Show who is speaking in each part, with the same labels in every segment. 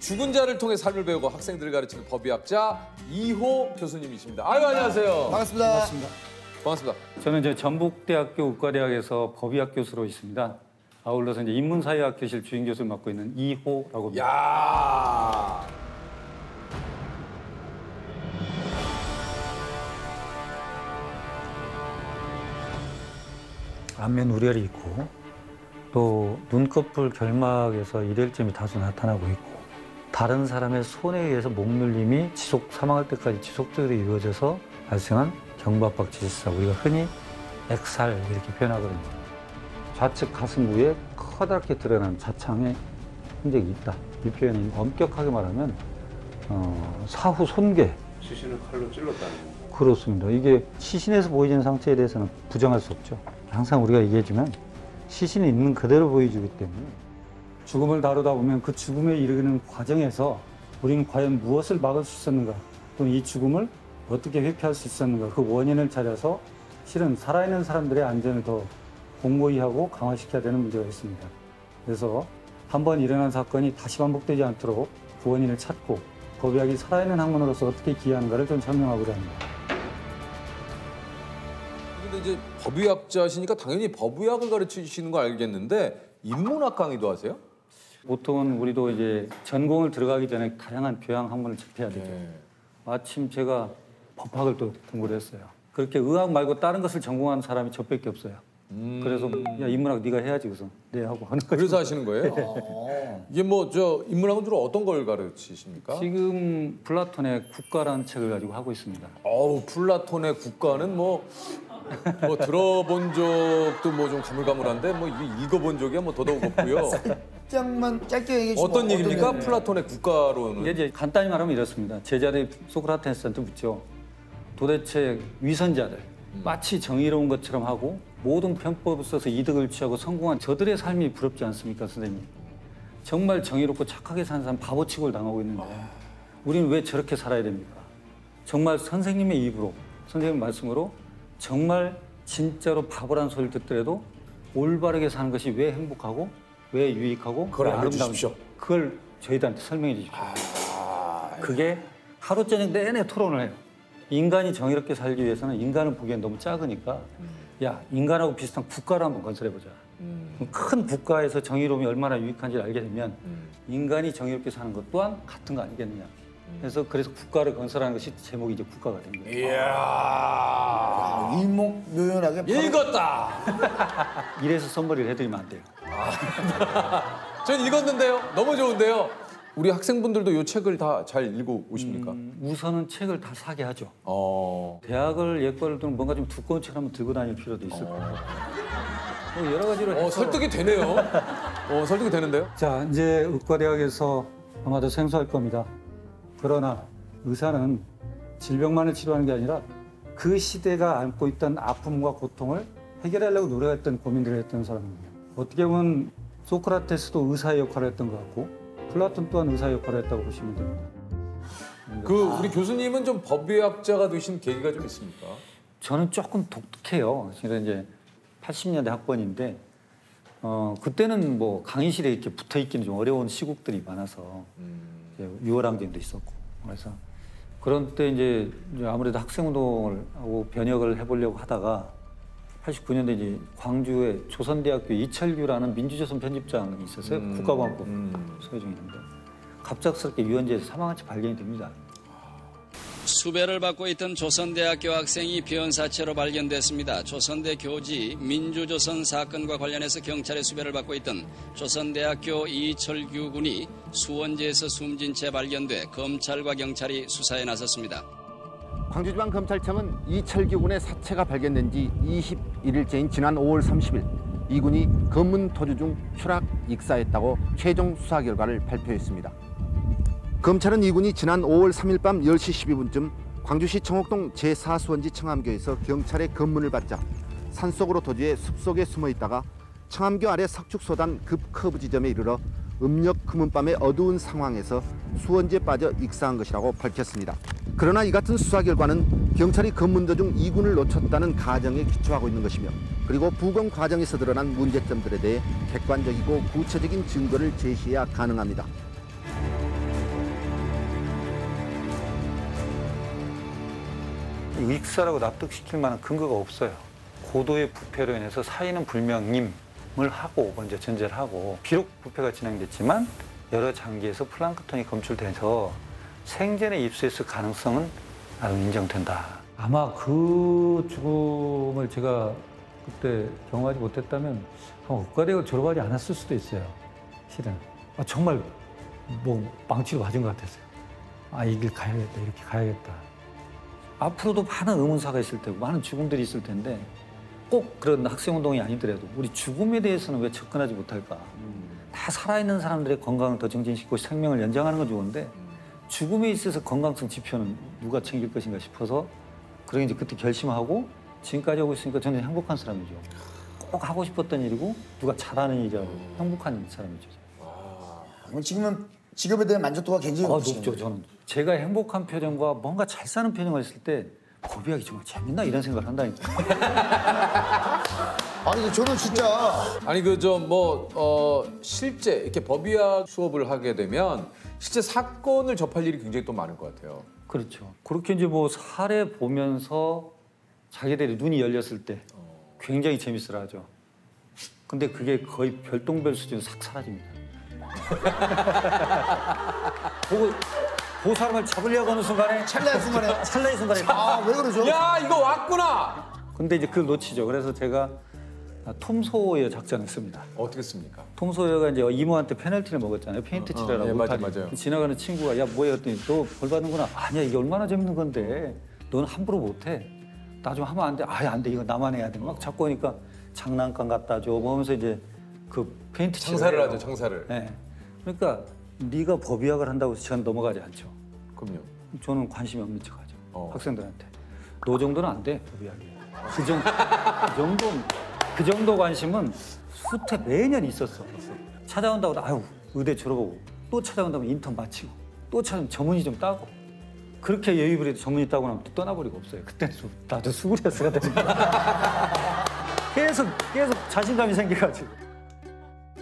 Speaker 1: 죽은 자를 통해 삶을 배우고 학생들을 가르치는 법의학자 이호 교수님이십니다. 아유, 안녕하세요.
Speaker 2: 반갑습니다.
Speaker 1: 반갑습니다.
Speaker 3: 저는 이제 전북대학교 의과대학에서 법의학 교수로 있습니다. 아울러서 이제 인문사회학교실 주임 교수를 맡고 있는 이호라고 합니다.
Speaker 1: 야.
Speaker 3: 안면 우열이 있고 또 눈꺼풀 결막에서 일혈점이 다소 나타나고 있고 다른 사람의 손에 의해서 목눌림이 사망할 때까지 지속적으로 이루어져서 발생한 경부압박 질사, 우리가 흔히 액살 이렇게 표현하거든요. 좌측 가슴 위에 커다랗게 드러난 자창의 흔적이 있다. 이 표현은 엄격하게 말하면 사후 손괴.
Speaker 4: 시신을 칼로 찔렀다는 거.
Speaker 3: 그렇습니다. 이게 시신에서 보여지는 상처에 대해서는 부정할 수 없죠. 항상 우리가 얘기하지만 시신이 있는 그대로 보여주기 때문에 죽음을 다루다 보면 그 죽음에 이르는 과정에서 우리는 과연 무엇을 막을 수 있었는가, 또는 이 죽음을 어떻게 회피할 수 있었는가, 그 원인을 찾아서 실은 살아있는 사람들의 안전을 더 공고히 하고 강화시켜야 되는 문제가 있습니다. 그래서 한번 일어난 사건이 다시 반복되지 않도록 그 원인을 찾고 법의학이 살아있는 학문으로서 어떻게 기여하는가를 좀 설명하고자 합니다.
Speaker 1: 근데 이제 법의학자시니까 당연히 법의학을 가르치시는 거 알겠는데 인문학 강의도 하세요?
Speaker 3: 보통은 우리도 이제 전공을 들어가기 전에 다양한 교양 학문을 접해야 되죠. 마침 제가 법학을 또 공부를 했어요. 그렇게 의학 말고 다른 것을 전공한 사람이 저밖에 없어요. 그래서 야, 인문학 네가 해야지 그래서 네 하고 하는 거죠.
Speaker 1: 그래서 하시는 거예요? 이게 뭐 인문학은 주로 어떤 걸 가르치십니까?
Speaker 3: 지금 플라톤의 국가라는 책을 가지고 하고 있습니다.
Speaker 1: 플라톤의 국가는 뭐 들어본 적도 뭐 좀 가물가물한데 뭐 이게 읽어본 적이야 뭐 더더욱 없고요.
Speaker 2: 살짝만 짧게 얘기해 주시면
Speaker 1: 어떤 얘기입니까?
Speaker 2: 내용이에요?
Speaker 1: 플라톤의 국가로는.
Speaker 3: 이제 간단히 말하면 이렇습니다. 제자들이 소크라테스한테 묻죠. 도대체 위선자들 마치 정의로운 것처럼 하고 모든 편법을 써서 이득을 취하고 성공한 저들의 삶이 부럽지 않습니까, 선생님? 정말 정의롭고 착하게 사는 사람 바보 취급을 당하고 있는데 우리는 왜 저렇게 살아야 됩니까? 정말 선생님의 입으로, 선생님 말씀으로 정말 진짜로 바보란 소리를 듣더라도 올바르게 사는 것이 왜 행복하고 왜 유익하고
Speaker 1: 그걸
Speaker 3: 왜
Speaker 1: 알려주십시오.
Speaker 3: 아름다운지 그걸 저희들한테 설명해 주십시오. 그게 하루 저녁 내내 토론을 해요. 인간이 정의롭게 살기 위해서는 인간을 보기엔 너무 작으니까 야, 인간하고 비슷한 국가를 한번 건설해보자. 큰 국가에서 정의로움이 얼마나 유익한지를 알게 되면 인간이 정의롭게 사는 것 또한 같은 거 아니겠느냐. 그래서 국가를 건설하는 것이 제목이 이제 국가가 된 거예요.
Speaker 1: 이야.
Speaker 2: 일목요연하게
Speaker 1: 읽었다.
Speaker 3: 이래서 선물을 해드리면 안 돼요.
Speaker 1: 전 읽었는데요. 너무 좋은데요. 우리 학생분들도 이 책을 다 잘 읽어 오십니까?
Speaker 3: 우선은 책을 다 사게 하죠.
Speaker 1: 어.
Speaker 3: 대학을 예과를 두면 뭔가 좀 두꺼운 책 한번 들고 다닐 필요도 있을 거예요. 뭐 여러 가지로 해서.
Speaker 1: 설득이 되네요. 설득이 되는데요.
Speaker 3: 자, 이제 의과대학에서 아마도 생소할 겁니다. 그러나 의사는 질병만을 치료하는 게 아니라 그 시대가 안고 있던 아픔과 고통을 해결하려고 노력했던 고민들을 했던 사람입니다. 어떻게 보면 소크라테스도 의사의 역할을 했던 것 같고 플라톤 또한 의사의 역할을 했다고 보시면 됩니다.
Speaker 1: 우리 교수님은 좀 법의학자가 되신 계기가 좀 있습니까?
Speaker 3: 저는 조금 독특해요. 제가 이제 80년대 학번인데 그때는 뭐 강의실에 이렇게 붙어 있기는 좀 어려운 시국들이 많아서 이제 유월항쟁도 있었고 그래서 그런 때 이제 아무래도 학생운동을 하고 변혁을 해보려고 하다가 89년대 이제 광주에 조선대학교 이철규라는 민주조선 편집장이 있었어요. 국가보안법 소개 중이었는데 갑작스럽게 유원지에서 사망한 채 발견이 됩니다.
Speaker 5: 수배를 받고 있던 조선대학교 학생이 변사체로 발견됐습니다. 조선대 교지 민주조선 사건과 관련해서 경찰의 수배를 받고 있던 조선대학교 이철규 군이 수원지에서 숨진 채 발견돼 검찰과 경찰이 수사에 나섰습니다.
Speaker 6: 광주지방검찰청은 이철규 군의 사체가 발견된 지 21일째인 지난 5월 30일 이 군이 검문 토주 중 추락 익사했다고 최종 수사 결과를 발표했습니다. 검찰은 이 군이 지난 5월 3일 밤 10시 12분쯤 광주시 청옥동 제4수원지 청암교에서 경찰의 검문을 받자 산속으로 도주해 숲속에 숨어 있다가 청암교 아래 석축소단 급 커브 지점에 이르러 음력 금은밤의 어두운 상황에서 수원지에 빠져 익사한 것이라고 밝혔습니다. 그러나 이 같은 수사 결과는 경찰이 검문 도중 이 군을 놓쳤다는 가정에 기초하고 있는 것이며 그리고 부검 과정에서 드러난 문제점들에 대해 객관적이고 구체적인 증거를 제시해야 가능합니다.
Speaker 3: 익사라고 납득시킬 만한 근거가 없어요. 고도의 부패로 인해서 사인은 불명임을 하고 먼저 전제를 하고 비록 부패가 진행됐지만 여러 장기에서 플랑크톤이 검출돼서 생전에 입수했을 가능성은 나도 인정된다. 아마 그 죽음을 제가 그때 경험하지 못했다면 의과대학을 졸업하지 않았을 수도 있어요. 실은 정말 뭐 망치로 맞은 것 같았어요. 이 길 가야겠다, 이렇게 가야겠다. 앞으로도 많은 의문사가 있을 테고 많은 죽음들이 있을 텐데 꼭 그런 학생운동이 아니더라도 우리 죽음에 대해서는 왜 접근하지 못할까? 다 살아있는 사람들의 건강을 더 정진시키고 생명을 연장하는 건 좋은데 죽음에 있어서 건강성 지표는 누가 챙길 것인가 싶어서 그러게 이제 그때 결심하고 지금까지 하고 있으니까 저는 행복한 사람이죠. 꼭 하고 싶었던 일이고 누가 잘하는 일이라고 행복한 사람이죠.
Speaker 2: 그럼 지금은 직업에 대한 만족도가 굉장히
Speaker 3: 높죠. 저는 제가 행복한 표정과 뭔가 잘 사는 표정을 했을 때 법의학이 정말 재밌나 이런 생각을 한다니까.
Speaker 2: 아니 저는 진짜
Speaker 1: 아니 실제 이렇게 법의학 수업을 하게 되면 실제 사건을 접할 일이 굉장히 또 많을 것 같아요.
Speaker 3: 그렇죠. 그렇게 이제 뭐 사례 보면서 자기들이 눈이 열렸을 때 굉장히 재밌어하죠. 근데 그게 거의 별똥별 수준으로 싹 사라집니다. 그 사람을 잡으려고 하는 순간에 찰나의 순간에
Speaker 2: 왜 그러죠?
Speaker 1: 야 이거 왔구나.
Speaker 3: 근데 이제 그걸 놓치죠. 그래서 제가 톰 소어의 작전을 씁니다.
Speaker 1: 어떻게 씁니까?
Speaker 3: 톰 소어가 이제 이모한테 페널티를 먹었잖아요. 페인트 칠하라고.
Speaker 1: 예, 맞아요.
Speaker 3: 지나가는 친구가 야 뭐야 했더니 너 벌 받는구나. 아니야 이게 얼마나 재밌는 건데 넌 함부로 못해. 나 좀 하면 안 돼. 아예 안 돼. 이거 나만 해야 돼. 막 자꾸 하니까 장난감 갖다 줘. 그러면서 이제 그 페인트
Speaker 1: 장사를
Speaker 3: 칠해요.
Speaker 1: 하죠, 장사를.
Speaker 3: 네. 그러니까 네가 법의학을 한다고 해서 저는 넘어가지 않죠.
Speaker 1: 그럼요.
Speaker 3: 저는 관심이 없는 척하죠. 학생들한테. 너 정도는 안 돼, 법의학이. 그 정도 관심은 수태 매년 있었어. 찾아온다고 아유 의대 졸업하고 또 찾아온다면 인턴 마치고 또 찾아오면 전문의 좀 따고 그렇게 여유 부려도 전문의 따고 나면 또 떠나버리고 없어요. 그때는 나도 수구레스가 됩니다. 계속 자신감이 생겨가지고.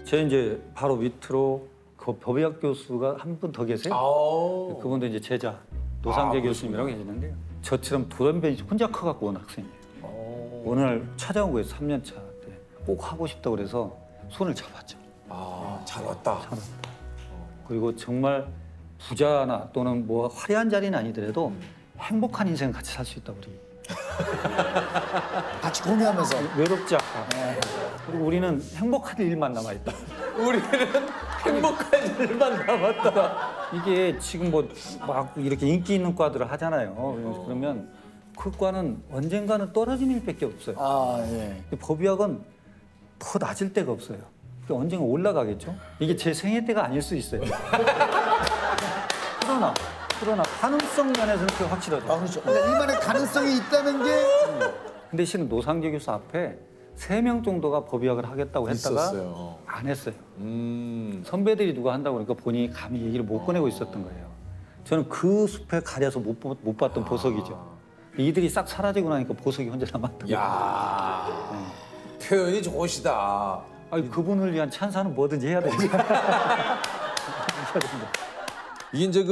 Speaker 3: 제 이제 바로 밑으로 그 법의학 교수가 한 분 더 계세요. 그분도 이제 제자 노상재 교수님이라고 계시는데요. 저처럼 돌연변이 혼자 커갖고 온 학생이에요. 어느 날 찾아온 거예요. 3년 차 때. 꼭 하고 싶다고 그래서 손을 잡았죠.
Speaker 1: 잘 왔다.
Speaker 3: 그리고 정말 부자나 또는 뭐 화려한 자리는 아니더라도 행복한 인생을 같이 살 수 있다 우리.
Speaker 2: 같이 공유하면서
Speaker 3: 외롭지 않고. 그리고 우리는 행복할 일만 남아있다.
Speaker 1: 우리는 행복한 일만 남았다.
Speaker 3: 이게 지금 뭐 막 이렇게 인기 있는 과들을 하잖아요. 그러면 그 과는 언젠가는 떨어지는 일밖에 없어요.
Speaker 2: 예.
Speaker 3: 근데 법의학은 더 낮을 데가 없어요. 그러니까 언젠가 올라가겠죠. 이게 제 생애 때가 아닐 수 있어요. 그러나 가능성 면에서는 그게 확실하죠.
Speaker 2: 그렇죠. 그러니까 이만의 가능성이 있다는 게
Speaker 3: 근데 실은 노상재 교수 앞에 3명 정도가 법의학을 하겠다고 했다가
Speaker 1: 있었어요.
Speaker 3: 안 했어요. 선배들이 누가 한다고 그러니까 본인이 감히 얘기를 못 꺼내고 있었던 거예요. 저는 그 숲에 가려서 못 봤던 보석이죠. 이들이 싹 사라지고 나니까 보석이 혼자 남았던 거예요.
Speaker 1: 야 표현이 좋으시다.
Speaker 3: 아니, 그분을 위한 찬사는 뭐든지 해야 됩니다.
Speaker 1: 이게 이제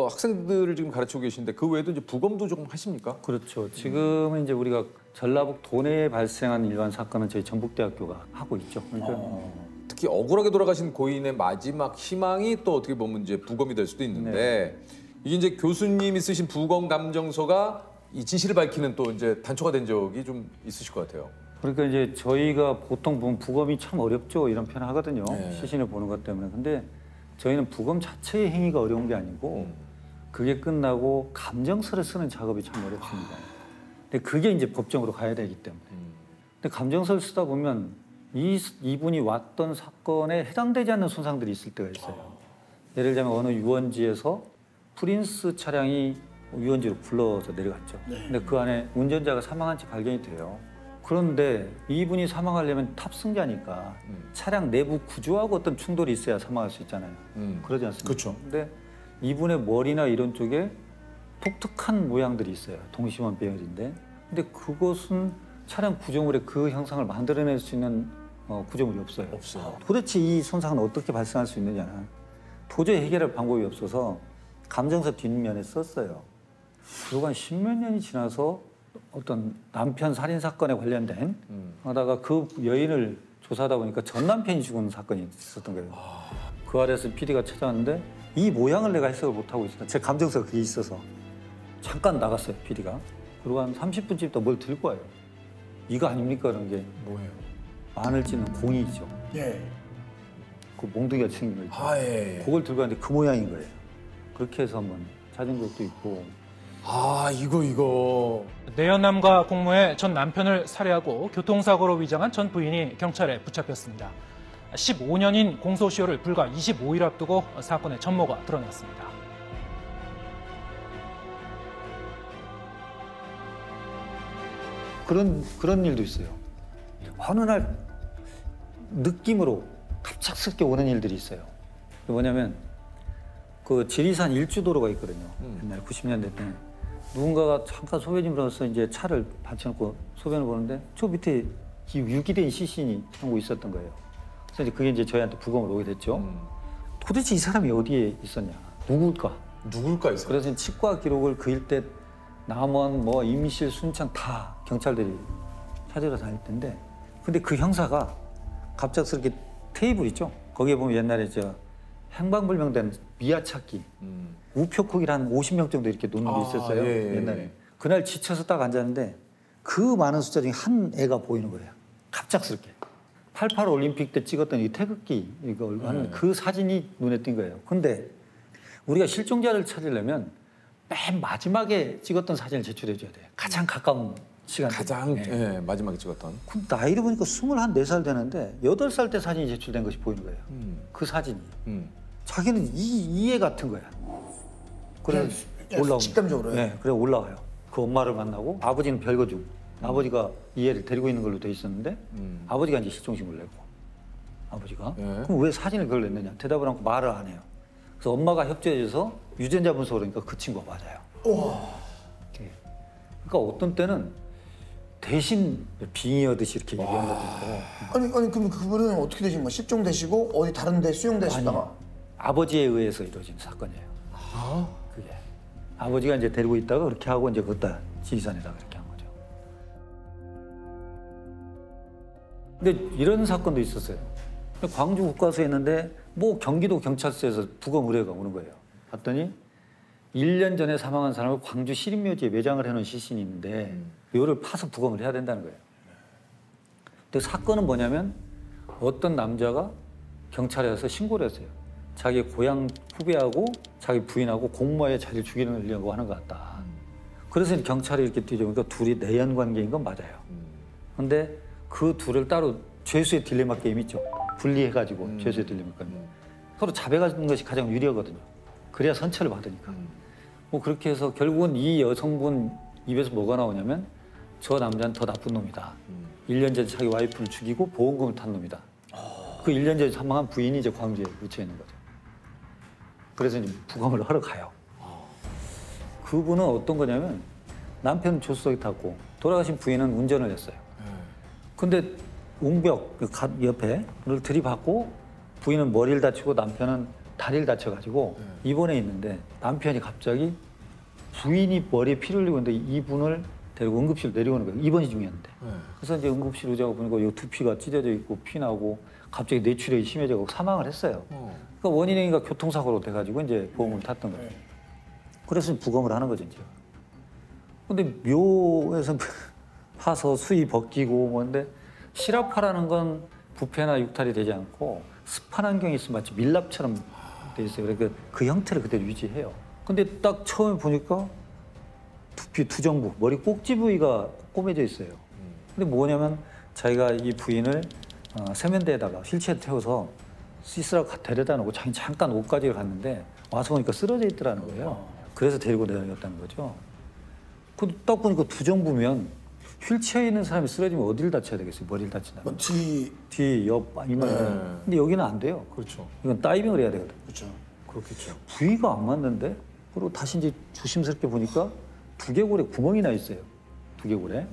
Speaker 1: 학생들을 지금 가르치고 계신데 그 외에도 이제 부검도 조금 하십니까?
Speaker 3: 그렇죠. 지금은 이제 우리가 전라북 도내에 발생한 일반 사건은 저희 전북대학교가 하고 있죠. 그러니까
Speaker 1: 특히 억울하게 돌아가신 고인의 마지막 희망이 또 어떻게 보면 이제 부검이 될 수도 있는데 이게 이제 교수님이 쓰신 부검 감정서가 이 진실을 밝히는 또 이제 단초가 된 적이 좀 있으실 것 같아요.
Speaker 3: 그러니까 이제 저희가 보통 보면 부검이 참 어렵죠 이런 표현을 하거든요. 시신을 보는 것 때문에. 근데 저희는 부검 자체의 행위가 어려운 게 아니고 그게 끝나고 감정서를 쓰는 작업이 참 어렵습니다. 근데 그게 이제 법정으로 가야 되기 때문에. 근데 감정서를 쓰다 보면 이분이 왔던 사건에 해당되지 않는 손상들이 있을 때가 있어요. 예를 들자면 어느 유원지에서 프린스 차량이 유원지로 굴러서 내려갔죠. 근데 그 안에 운전자가 사망한 채 발견이 돼요. 그런데 이분이 사망하려면 탑승자니까 차량 내부 구조하고 어떤 충돌이 있어야 사망할 수 있잖아요. 그러지 않습니까?
Speaker 1: 그렇죠.
Speaker 3: 근데 이분의 머리나 이런 쪽에 독특한 모양들이 있어요. 동심원 배열인데. 근데 그것은 차량 구조물의 그 형상을 만들어낼 수 있는 구조물이 없어요. 도대체 이 손상은 어떻게 발생할 수 있느냐는 도저히 해결할 방법이 없어서 감정서 뒷면에 썼어요. 그리고 한 10몇 년이 지나서 어떤 남편 살인 사건에 관련된 하다가 그 여인을 조사하다 보니까 전 남편이 죽은 사건이 있었던 거예요. 그 아래서 PD가 찾아왔는데 이 모양을 내가 해석을 못하고 있었다. 제 감정서가 그게 있어서 잠깐 나갔어요, PD가. 그리고 한 30분쯤 있다 뭘 들고 와요. 이거 아닙니까? 그런 게
Speaker 1: 뭐예요?
Speaker 3: 마늘 찌는 공이 있죠.
Speaker 2: 예.
Speaker 3: 그 몽둥이가 생긴 거 있죠.
Speaker 1: 아, 예.
Speaker 3: 그걸 들고 왔는데 그 모양인 거예요. 그렇게 해서 한번 찾은 것도 있고.
Speaker 1: 아, 이거.
Speaker 7: 내연남과 공모해 전 남편을 살해하고 교통사고로 위장한 전 부인이 경찰에 붙잡혔습니다. 15년인 공소시효를 불과 25일 앞두고 사건의 전모가 드러났습니다.
Speaker 3: 그런 일도 있어요. 어느 날 느낌으로 갑작스럽게 오는 일들이 있어요. 뭐냐면 그 지리산 일주도로가 있거든요. 옛날 90년대 때 누군가가 잠깐 소변이면서 이제 차를 받쳐놓고 소변을 보는데 저 밑에 이 유기된 시신이 하고 있었던 거예요. 그래서 이제 그게 이제 저희한테 부검을 오게 됐죠. 도대체 이 사람이 어디에 있었냐? 누굴까?
Speaker 1: 누굴까 있어요?
Speaker 3: 그래서 치과 기록을 그 일대 남원, 뭐 임실, 순창 다 경찰들이 찾으러 다닐 텐데, 근데 그 형사가 갑작스럽게 테이블 있죠? 거기에 보면 옛날에 저 행방불명된 미아 찾기, 우표코기를 한 50명 정도 이렇게 놓는 게 있었어요.
Speaker 1: 예.
Speaker 3: 옛날에. 그날 지쳐서 딱 앉았는데 그 많은 숫자 중에 한 애가 보이는 거예요. 갑작스럽게. 88 올림픽 때 찍었던 이 태극기 이거 하는 그 사진이 눈에 띈 거예요. 근데 우리가 실종자를 찾으려면 맨 마지막에 찍었던 사진을 제출해 줘야 돼요. 가장 가까운 시간.
Speaker 1: 가장 마지막에 찍었던.
Speaker 3: 그 나이를 보니까 24살 되는데 8살 때 사진이 제출된 것이 보이는 거예요. 그 사진이. 자기는 이해 같은 거야. 그래 올라오면.
Speaker 2: 직감적으로요?
Speaker 3: 네, 그래 올라와요. 그 엄마를 만나고 아버지는 별거중. 아버지가 이 애를 데리고 있는 걸로 돼 있었는데 아버지가 이제 실종신고를 내고 아버지가. 그럼 왜 사진을 그걸 냈느냐? 대답을 않고 말을 안 해요. 그래서 엄마가 협조해줘서 유전자 분석을 하니까 그 친구가 맞아요. 그러니까 어떤 때는 대신 빙의하듯이 이렇게 얘기한 것도 있고.
Speaker 2: 아니 그럼 그분은 어떻게 되신 거예요? 실종되시고 어디 다른 데 수용되시다가?
Speaker 3: 아버지에 의해서 이루어진 사건이에요. 그게 아버지가 이제 데리고 있다가 그렇게 하고 이제 그것다 지리산에다가 이렇게 한 거죠. 근데 이런 사건도 있었어요. 광주 국과수에 있는데 뭐 경기도 경찰서에서 부검 의뢰가 오는 거예요. 봤더니 1년 전에 사망한 사람을 광주 시립묘지에 매장을 해놓은 시신이 있는데 이거를 파서 부검을 해야 된다는 거예요. 근데 사건은 뭐냐면 어떤 남자가 경찰에 와서 신고를 했어요. 자기 고향 후배하고 자기 부인하고 공모에 자기를 죽이려고 하는 것 같다. 그래서 경찰이 이렇게 뒤져보니까 둘이 내연 관계인 건 맞아요. 근데 그 둘을 따로 죄수의 딜레마 게임 있죠. 분리해가지고 죄수의 딜레마 게임. 서로 자백하는 것이 가장 유리하거든요. 그래야 선처를 받으니까. 뭐 그렇게 해서 결국은 이 여성분 입에서 뭐가 나오냐면 저 남자는 더 나쁜 놈이다. 1년 전에 자기 와이프를 죽이고 보험금을 탄 놈이다. 그 1년 전에 사망한 부인이 이제 광주에 묻혀 있는 거죠. 그래서 이제 부검을 하러 가요. 그분은 어떤 거냐면 남편은 조수석에 탔고 돌아가신 부인은 운전을 했어요. 근데 옹벽 옆에 를 들이받고 부인은 머리를 다치고 남편은 다리를 다쳐가지고 입원해 있는데 남편이 갑자기 부인이 머리에 피를 흘리고 있는데 이분을 데리고 응급실로 내려오는 거예요. 입원이 중이었는데. 그래서 이제 응급실 의자가 보니까 이 두피가 찢어져 있고 피 나고 갑자기 뇌출혈이 심해져서 사망을 했어요. 그러니까 원인이니까 교통사고로 돼가지고 이제 보험을 탔던 거죠. 그래서 부검을 하는 거죠, 이제. 근데 묘에서 파서 수위 벗기고 뭔데 실압파라는 건 부패나 육탈이 되지 않고 습한 환경이 있으면 마치 밀랍처럼 돼 있어요. 그러니까 그 형태를 그대로 유지해요. 근데 딱 처음에 보니까 두피 두정부, 머리 꼭지 부위가 꼬매져 있어요. 근데 뭐냐면 자기가 이 부인을 세면대에다가 휠체어 태워서 씻으라고 데려다 놓고 자기 잠깐 옷가지를 갔는데 와서 보니까 쓰러져 있더라는 거예요. 그래서 데리고 내다녔다는 거죠. 근데 딱 보니까 두정부면 휠체어에 있는 사람이 쓰러지면 어디를 다쳐야 되겠어요? 머리를 다친다면. 뒤, 옆, 이만. 근데 여기는 안 돼요.
Speaker 1: 그렇죠.
Speaker 3: 이건 다이빙을 해야 되거든.
Speaker 2: 그렇죠.
Speaker 1: 그렇겠죠.
Speaker 3: 부위가 안 맞는데 그리고 다시 이제 조심스럽게 보니까 두개골에 구멍이 나 있어요. 두개골에.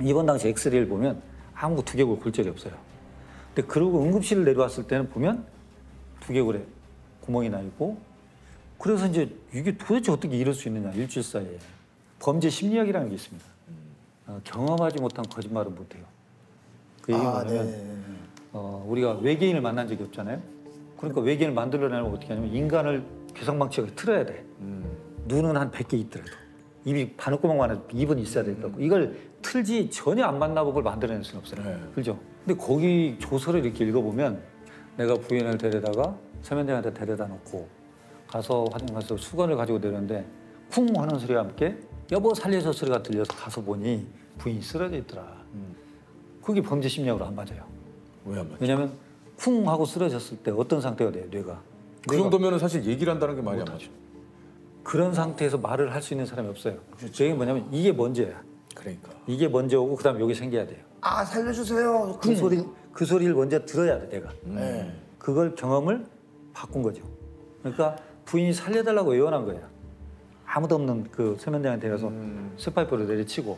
Speaker 3: 이번 당시 엑스레이를 보면 아무 두개골 골절이 없어요. 근데 그러고 응급실을 내려왔을 때는 보면 두개골에 구멍이 나 있고 그래서 이제 이게 도대체 어떻게 이럴 수 있느냐 일주일 사이에 범죄 심리학이라는 게 있습니다. 경험하지 못한 거짓말은 못해요. 그 얘기는 뭐냐면
Speaker 2: 네.
Speaker 3: 우리가 외계인을 만난 적이 없잖아요. 그러니까 외계인을 만들어내려면 어떻게 하냐면 인간을 개성망치하게 틀어야 돼. 눈은 한 100개 있더라도 입이 바늘구멍만 해도 입은 있어야 될 거고 이걸 틀지 전혀 안 만나보고 그걸 만들어낼 수는 없어요.
Speaker 1: 네.
Speaker 3: 그죠? 근데 거기 조서를 이렇게 읽어보면 내가 부인을 데려다가 세면대한테 데려다 놓고 가서 화장 가서 수건을 가지고 내렸는데 쿵 하는 소리와 함께 여보 살려줘 소리가 들려서 가서 보니 부인이 쓰러져 있더라. 그게 범죄 심리학으로 안 맞아요.
Speaker 1: 왜 안 맞죠?
Speaker 3: 왜냐하면 쿵 하고 쓰러졌을 때 어떤 상태가 돼요, 뇌가.
Speaker 1: 그 정도면 사실 얘기를 한다는 게 말이 안 맞죠.
Speaker 3: 그런 상태에서 말을 할 수 있는 사람이 없어요. 그게 뭐냐면 이게 먼저야.
Speaker 1: 그러니까.
Speaker 3: 이게 먼저 오고 그다음에 여기 생겨야 돼요.
Speaker 2: 아 살려주세요.
Speaker 3: 그 소리를 먼저 들어야 돼, 내가.
Speaker 2: 네.
Speaker 3: 그걸 경험을 바꾼 거죠. 그러니까 부인이 살려달라고 애원한 거예요. 아무도 없는 그 세면대에 데려서 쇠파이프로 내리치고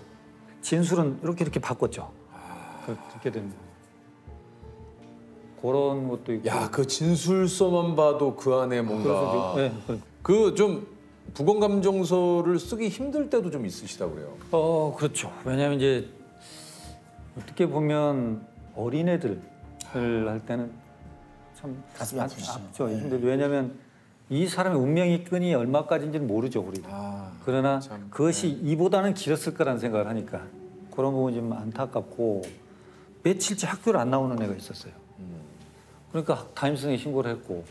Speaker 3: 진술은 이렇게 바꿨죠. 그렇게 된 그런 것도 있고.
Speaker 1: 야, 그 진술서만 봐도 그 안에 뭔가
Speaker 3: 네,
Speaker 1: 그 좀 부검감정서를 쓰기 힘들 때도 좀 있으시다고 그래요.
Speaker 3: 그렇죠. 왜냐하면 이제 어떻게 보면 어린애들을 할 때는 참
Speaker 2: 가슴이 아프시죠.
Speaker 3: 아프죠. 힘들죠. 왜냐하면 이 사람의 운명의 끈이 얼마까지인지는 모르죠, 우리가. 그러나
Speaker 1: 참,
Speaker 3: 그것이 이보다는 길었을 거라는 생각을 하니까 그런 부분이 좀 안타깝고 며칠째 학교를 안 나오는 애가 있었어요. 그러니까 담임선생이 신고를 했고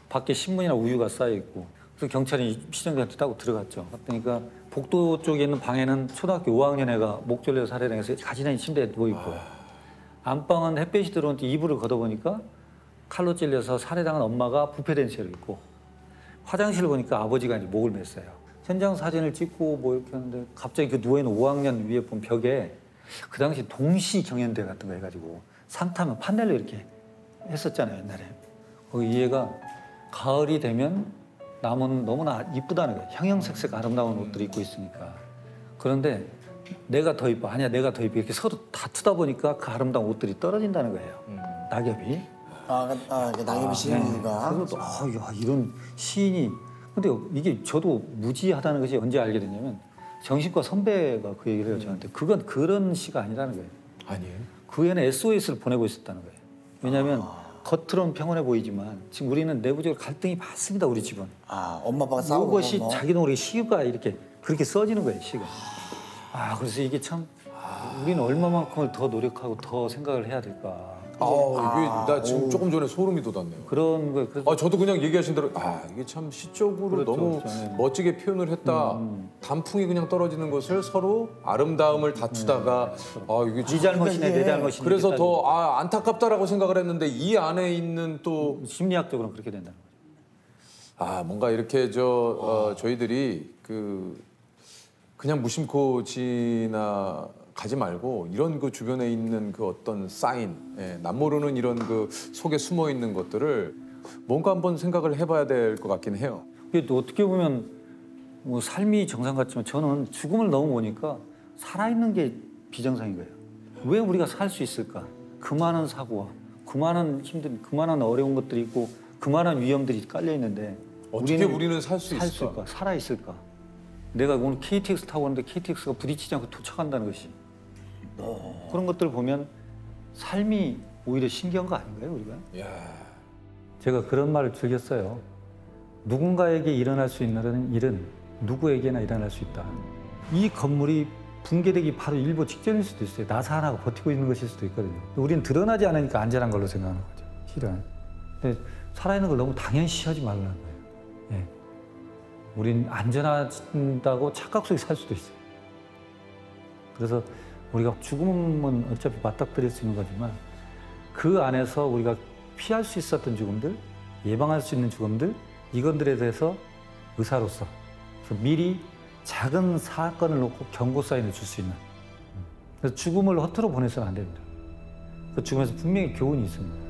Speaker 3: 밖에 신문이나 우유가 쌓여 있고 그래서 경찰이 시정장한테 따고 들어갔죠. 그러니까 복도 쪽에 있는 방에는 초등학교 5학년 애가 목 졸려 살해당해서 가지런히 침대에 누워 있고 안방은 햇볕이 들어오는데 이불을 걷어보니까 칼로 찔려서 살해당한 엄마가 부패된 채로 있고 화장실을 보니까 아버지가 이제 목을 맸어요. 현장 사진을 찍고 뭐 이렇게 하는데 갑자기 그 누워있는 5학년 위에 본 벽에 그 당시 동시 경연대 같은 거 해가지고 상 타면 판넬로 이렇게 했었잖아요, 옛날에. 거기 이 애가 가을이 되면 나무는 너무나 이쁘다는 거예요. 형형색색 아름다운 옷들을 입고 있으니까. 그런데 내가 더 이뻐, 아니야 내가 더 이뻐 이렇게 서로 다투다 보니까 그 아름다운 옷들이 떨어진다는 거예요. 낙엽이.
Speaker 2: 낙엽이 시인 이유가.
Speaker 3: 그래서 야, 이런 시인이. 근데 이게 저도 무지하다는 것이 언제 알게 됐냐면 정신과 선배가 그 얘기를 해요, 저한테. 그건 그런 시가 아니라는 거예요.
Speaker 1: 아니에요?
Speaker 3: 그 애는 SOS를 보내고 있었다는 거예요. 왜냐하면 겉으로는 평온해 보이지만 지금 우리는 내부적으로 갈등이 많습니다, 우리 집은.
Speaker 2: 엄마 아빠가 싸우고
Speaker 3: 이것이
Speaker 2: 뭐.
Speaker 3: 자기 동물의 시가 이렇게 그렇게 써지는 거예요, 시가. 그래서 이게 참 우리는 얼마만큼을 더 노력하고 더 생각을 해야 될까.
Speaker 1: 이게 나 지금 조금 전에 소름이 돋았네요.
Speaker 3: 그런 거예요. 그래서
Speaker 1: 저도 그냥 얘기하신 대로 이게 참 시적으로
Speaker 3: 그렇죠,
Speaker 1: 너무
Speaker 3: 그렇죠. 네.
Speaker 1: 멋지게 표현을 했다. 단풍이 그냥 떨어지는 것을 서로 아름다움을 다투다가 이게 참
Speaker 3: 네 잘못이네, 내 잘못이네.
Speaker 1: 그래서
Speaker 3: 이렇게
Speaker 1: 더 안타깝다라고 생각을 했는데 이 안에 있는 또
Speaker 3: 심리학적으로는 그렇게 된다는 거죠.
Speaker 1: 뭔가 이렇게 저희들이 그냥 무심코 지나가지 말고 이런 그 주변에 있는 그 어떤 사인, 남모르는 이런 그 속에 숨어 있는 것들을 뭔가 한번 생각을 해봐야 될 것 같긴 해요.
Speaker 3: 이게 또 어떻게 보면 뭐 삶이 정상 같지만 저는 죽음을 너무 보니까 살아있는 게 비정상인 거예요. 왜 우리가 살 수 있을까? 그 많은 사고와 그 많은 힘든, 그 많은 어려운 것들이 있고 그 많은 위험들이 깔려 있는데
Speaker 1: 어떻게 우리는 살 수 있을까?
Speaker 3: 살아 있을까? 내가 오늘 KTX 타고 오는데 KTX가 부딪히지 않고 도착한다는 것이 그런 것들을 보면 삶이 오히려 신기한 거 아닌가요, 우리가? 제가 그런 말을 즐겼어요. 누군가에게 일어날 수 있는 일은 누구에게나 일어날 수 있다. 이 건물이 붕괴되기 바로 일보 직전일 수도 있어요. 나 하나가 버티고 있는 것일 수도 있거든요. 우리는 드러나지 않으니까 안전한 걸로 생각하는 거죠, 실은. 근데 살아있는 걸 너무 당연시하지 말라는 거예요. 우린 안전하다고 착각 속에 살 수도 있어요. 그래서 우리가 죽음은 어차피 맞닥뜨릴 수 있는 거지만 그 안에서 우리가 피할 수 있었던 죽음들, 예방할 수 있는 죽음들, 이것들에 대해서 의사로서 그래서 미리 작은 사건을 놓고 경고 사인을 줄 수 있는. 그래서 죽음을 허투루 보내서는 안 됩니다. 그 죽음에서 분명히 교훈이 있습니다.